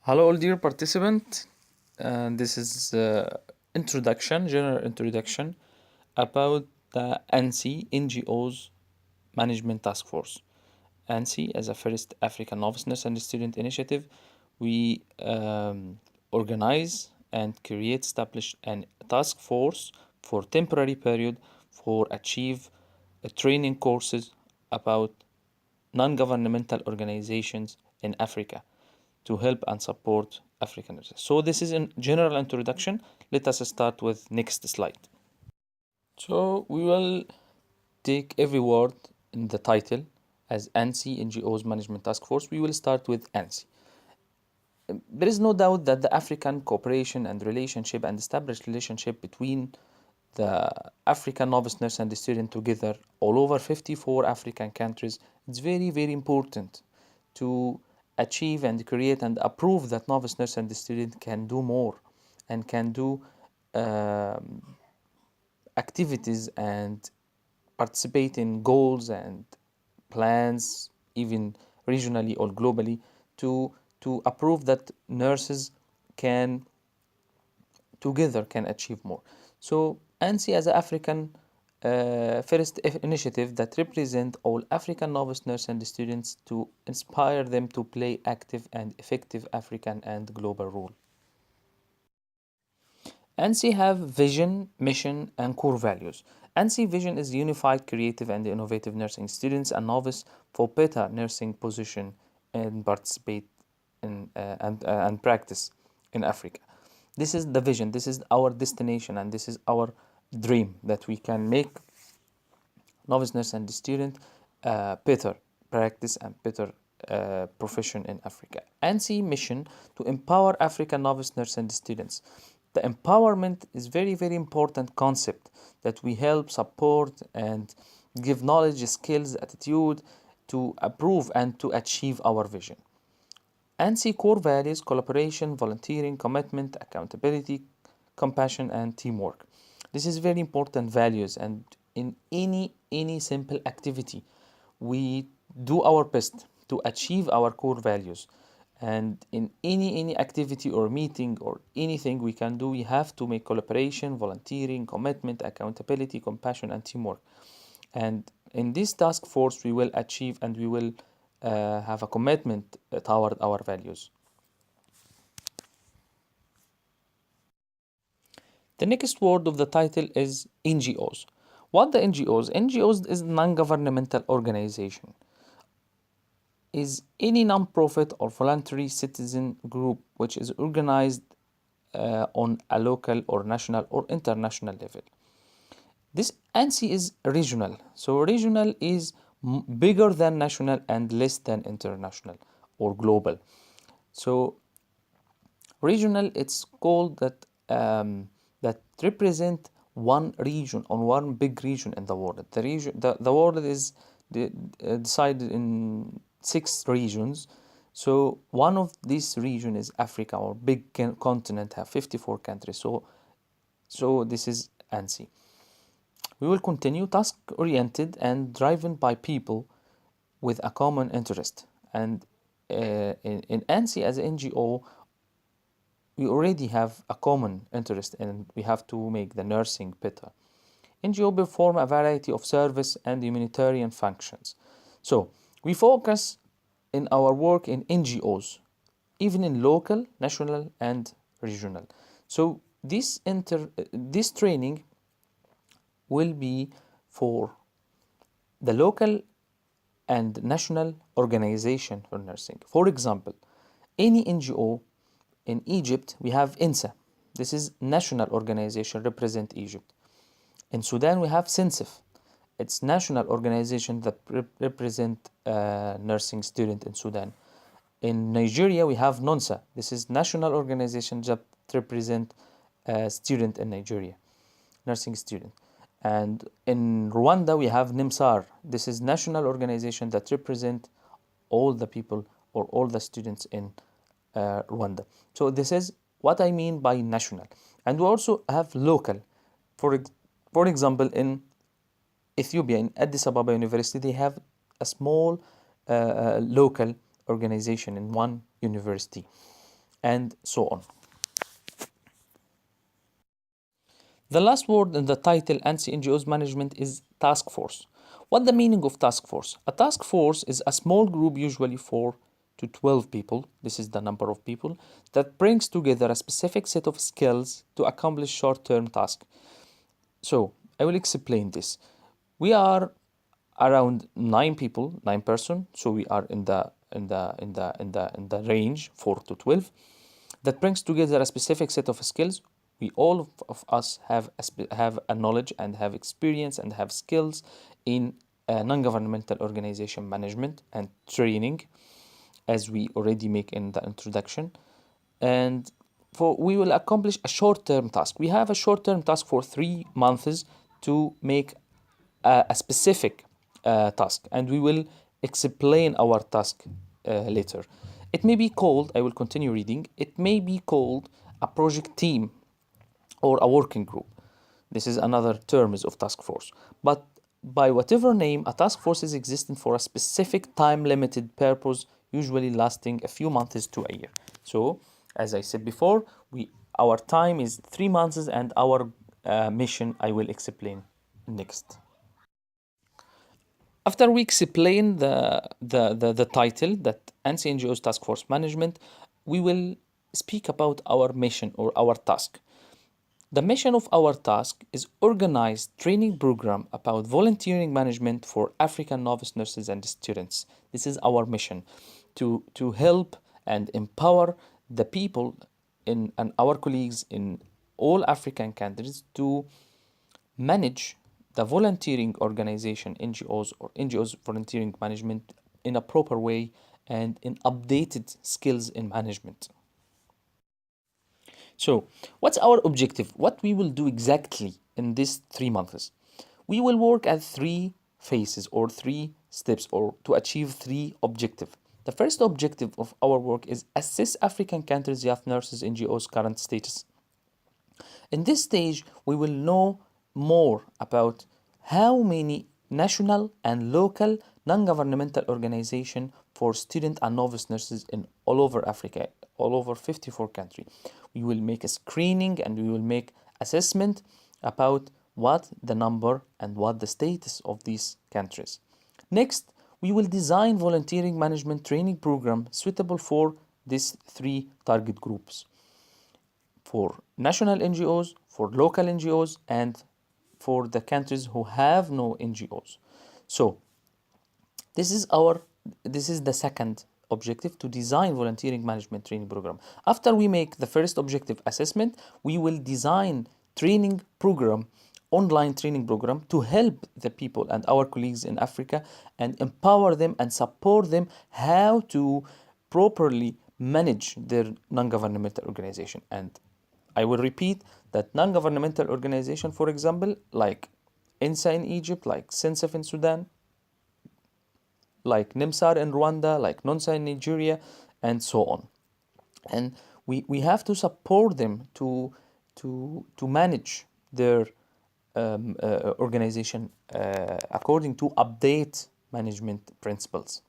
Hello, all dear participant. This is general introduction about the ANSI NGOs Management Task Force. ANSI, as a first African Novice Nurse and Student Initiative, we organize and establish a task force for temporary period for achieve training courses about non-governmental organizations in Africa to help and support African nurses. So this is a general introduction. Let us start with next slide. So we will take every word in the title as ANSI NGOs Management Task Force. We will start with ANSI. There is no doubt that the African cooperation and relationship and established relationship between the African novice nurse and the student together all over 54 African countries, it's very, very important to achieve and create and approve that novice nurse and the student can do more and can do um, activities and participate in goals and plans, even regionally or globally, to approve that nurses can together can achieve more. So ANSI as an African first initiative that represent all African novice nurse and students to inspire them to play active and effective African and global role. ANSI have vision, mission, and core values. ANSI vision is unified, creative, and innovative nursing students and novice for better nursing position and participate in and practice in Africa. This is the vision. This is our destination, and this is our dream that we can make novice nurse and student better practice and better profession in Africa. ANSI mission to empower African novice nurse and students. The empowerment is very, very important concept that we help support and give knowledge, skills, attitude to approve and to achieve our vision. ANSI core values: collaboration, volunteering, commitment, accountability, compassion, and teamwork. This is very important values, and in any simple activity, we do our best to achieve our core values. And in any activity or meeting or anything we can do, we have to make collaboration, volunteering, commitment, accountability, compassion, and teamwork. And in this task force, we will achieve and we will have a commitment toward our values. The next word of the title is NGOs. What the NGOs? NGOs is non-governmental organization. Is any non-profit or voluntary citizen group which is organized on a local or national or international level. This ANSI is regional. So regional is bigger than national and less than international or global. So regional, it's called that that represent one region on one big region in the world. The world is decided in 6 regions. So one of these region is Africa, or big continent, have 54 countries. So this is ANSI. We will continue task oriented and driven by people with a common interest. And in ANSI as an NGO, we already have a common interest and we have to make the nursing better. NGO perform a variety of service and humanitarian functions. So we focus in our work in NGOs, even in local, national, and regional. So this training will be for the local and national organization for nursing. For example, any NGO in Egypt, we have INSA. This is national organization represent Egypt. In Sudan, we have SINSIF. It's national organization that represent nursing student in Sudan. In Nigeria, we have NONSA. This is national organization that represent student in Nigeria, nursing student. And in Rwanda, we have NIMSAR. This is national organization that represent all the people or all the students in Rwanda. So this is what I mean by national. And we also have local. For example, in Ethiopia, in Addis Ababa University, they have a small local organization in one university. and so on. The last word in the title ANNSI NGOs management is task force. What the meaning of task force? A task force is a small group, usually 4 to 12 people. This is the number of people that brings together a specific set of skills to accomplish short-term tasks. So I will explain this. We are around 9 people, 9 person. So we are in the range 4 to 12 that brings together a specific set of skills. We all of us have a knowledge and have experience and have skills in non-governmental organization management and training, as we already make in the introduction. And we will accomplish a short-term task. We have a short-term task for 3 months to make a specific task, and we will explain our task later. It may be called, I will continue reading, it may be called a project team or a working group. This is another term of task force. But by whatever name, a task force is existing for a specific time-limited purpose, usually lasting a few months to a year. So, as I said before, our time is 3 months, and our mission I will explain next. After we explain the title, that ANNSI NGOs Task Force Management, we will speak about our mission or our task. The mission of our task is organized training program about volunteering management for African novice nurses and students. This is our mission, to help and empower the people and our colleagues in all African countries to manage the volunteering organization, NGOs or NGOs volunteering management in a proper way and in updated skills in management. So, what's our objective? What we will do exactly in these 3 months? We will work at 3 phases or 3 steps or to achieve 3 objectives. The first objective of our work is assess African countries' youth nurses NGOs' current status. In this stage, we will know more about how many national and local non-governmental organizations for student and novice nurses in all over Africa, all over 54 countries. We will make a screening and we will make assessment about what the number and what the status of these countries. Next, we will design volunteering management training program suitable for these 3 target groups: for national NGOs, for local NGOs, and for the countries who have no NGOs. So this is the second objective, to design volunteering management training program. After we make the first objective assessment, we will design training program, online training program, to help the people and our colleagues in Africa and empower them and support them how to properly manage their non-governmental organization. And I will repeat that non-governmental organization, for example, like ANNSI in Egypt, like SENSEF in Sudan, like NIMSAR in Rwanda, like NONSA in Nigeria, and so on. And we have to support them to manage their organization according to update management principles.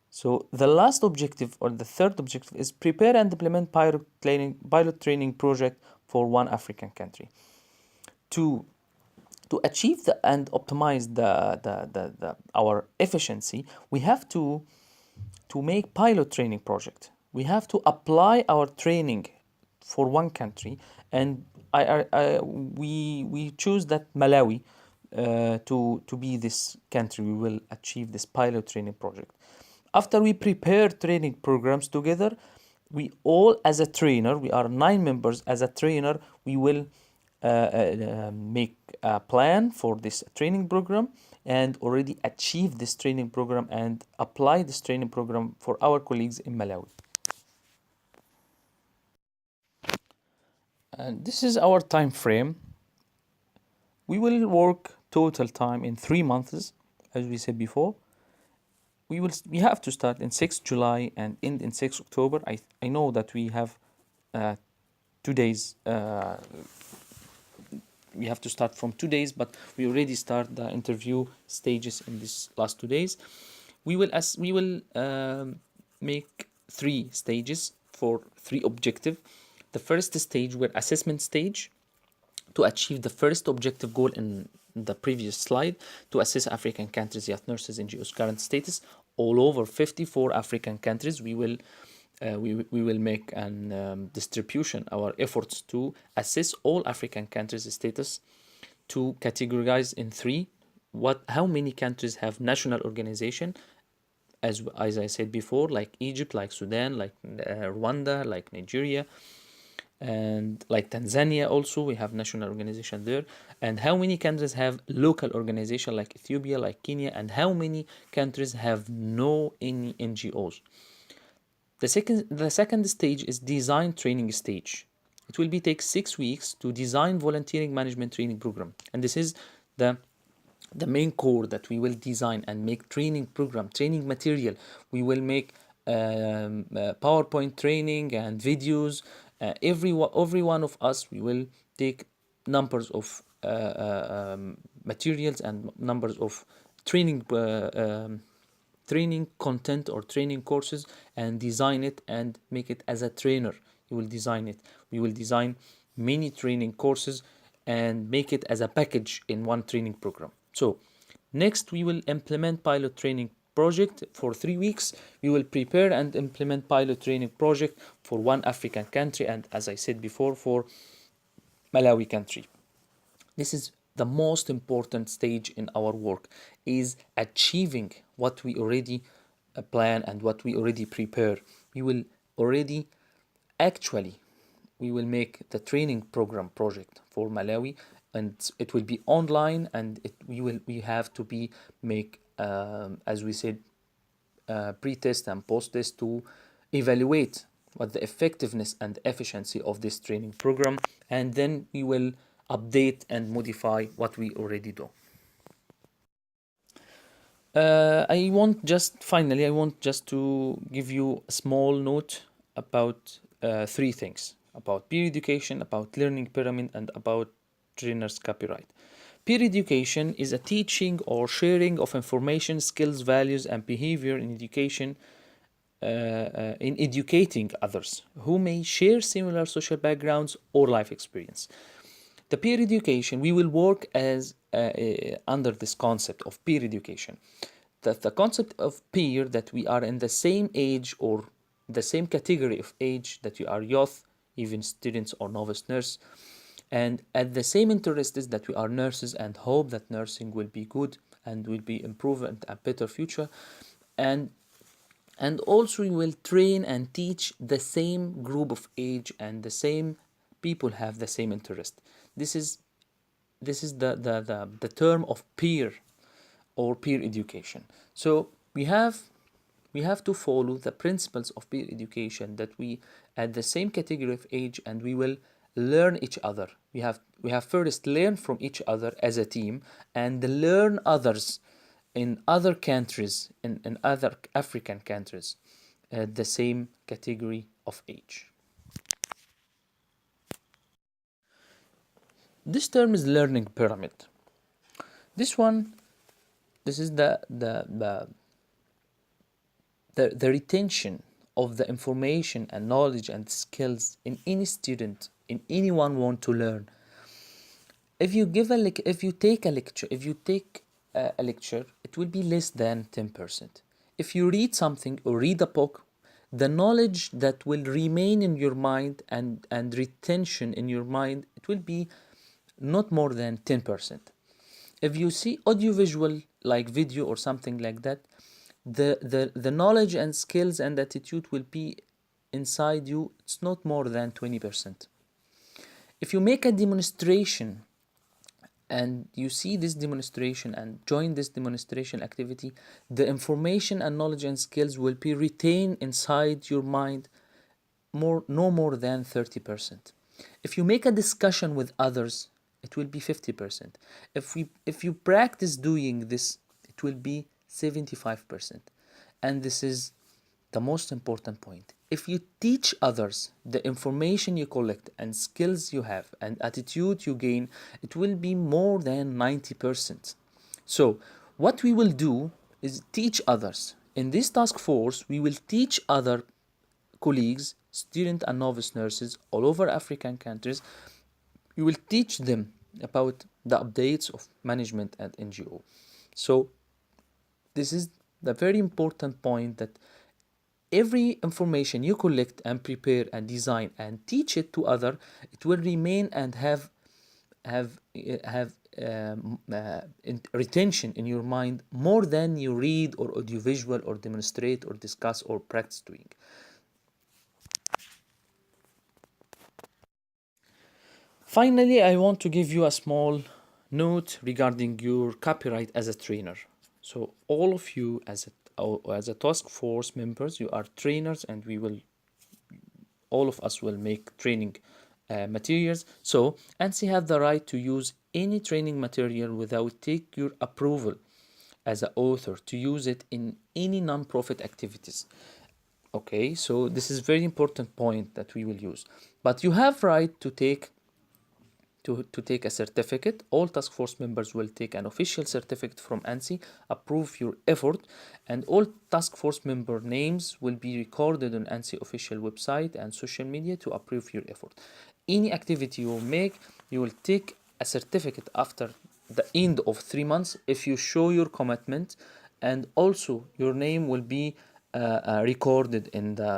So the last objective, or the third objective, is prepare and implement pilot training project for one African country. To achieve and optimize our efficiency, we have to make pilot training project. We have to apply our training for one country, and we choose that Malawi to be this country. We will achieve this pilot training project. After we prepare training programs together, we all, as a trainer, we are 9 members. As a trainer, we will make a plan for this training program and already achieve this training program and apply this training program for our colleagues in Malawi. And this is our time frame. We will work total time in 3 months, as we said before. We have to start in 6 July and end in 6 October. I know that we have 2 days. We have to start from 2 days, but we already start the interview stages in these last 2 days. We will make 3 stages. for 3 objectives. The first stage were assessment stage, to achieve the first objective goal in the previous slide, to assess African countries' youth nurses NGOs current status. All over 54 African countries, we will make an distribution, our efforts to assess all African countries' status, to categorize in three: how many countries have national organization, as I said before, like Egypt, like Sudan, like Rwanda, like Nigeria, and like Tanzania also, we have national organization there. And how many countries have local organization, like Ethiopia, like Kenya, and how many countries have no any NGOs. The second stage is design training stage. It will be take 6 weeks to design volunteering management training program, and this is the main core that we will design and make training program, training material. We will make PowerPoint training and videos. Every one of us, we will take numbers of materials and numbers of training training content or training courses, and design it and make it as a trainer. You will design it. We will design many training courses and make it as a package in one training program. So next, we will implement pilot training project for 3 weeks. We will prepare and implement pilot training project for one African country, and as I said before, for Malawi country. This is the most important stage in our work, is achieving what we already plan and what we already prepare. We will already actually we will make the training program project for Malawi, and it will be online, and we have to be make as we said pre-test and post-test to evaluate what the effectiveness and efficiency of this training program, and then we will update and modify what we already do. I want just to give you a small note about 3 things: about peer education, about learning pyramid, and about trainer's copyright. Peer education is a teaching or sharing of information, skills, values, and behavior in education, in educating others who may share similar social backgrounds or life experience. The peer education, we will work as under this concept of peer education. That the concept of peer, that we are in the same age or the same category of age, that you are youth, even students or novice nurse, and at the same interest is that we are nurses and hope that nursing will be good and will be improved and a better future. And also we will train and teach the same group of age, and the same people have the same interest. This is the term of peer or peer education. So we have to follow the principles of peer education, that we at the same category of age, and we will learn each other. We have first learn from each other as a team, and learn others in other countries, in other African countries, at the same category of age. This term is learning pyramid. This is the retention of the information and knowledge and skills in any student, in anyone want to learn. If you take a lecture, it will be less than 10%. If you read something or read a book, the knowledge that will remain in your mind and retention in your mind, it will be not more than 10%. If you see audiovisual like video or something like that, the knowledge and skills and attitude will be inside you. It's not more than 20%. If you make a demonstration and you see this demonstration and join this demonstration activity, the information and knowledge and skills will be retained inside your mind no more than 30%. If you make a discussion with others, it will be 50%. If you practice doing this, it will be 75%. And this is the most important point. If you teach others the information you collect and skills you have and attitude you gain, it will be more than 90%. So what we will do is teach others. In this task force, we will teach other colleagues, student and novice nurses all over African countries. You will teach them about the updates of management at NGO. So this is the very important point, that every information you collect and prepare and design and teach it to other, it will remain and have retention in your mind more than you read or audiovisual or demonstrate or discuss or practice doing. Finally, I want to give you a small note regarding your copyright as a trainer. So all of you as a task force members, you are trainers, and all of us will make training materials. So ANSI have the right to use any training material without take your approval as an author to use it in any non-profit activities. Okay, so this is very important point that we will use. But you have right to take a certificate. All task force members will take an official certificate from ANSI, approve your effort, and all task force member names will be recorded on ANSI official website and social media to approve your effort. Any activity you make, you will take a certificate after the end of 3 months if you show your commitment, and also your name will be recorded in the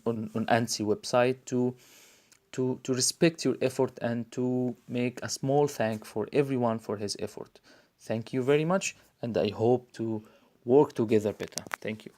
on ANSI website to respect your effort and to make a small thank for everyone for his effort. Thank you very much, and I hope to work together better. Thank you.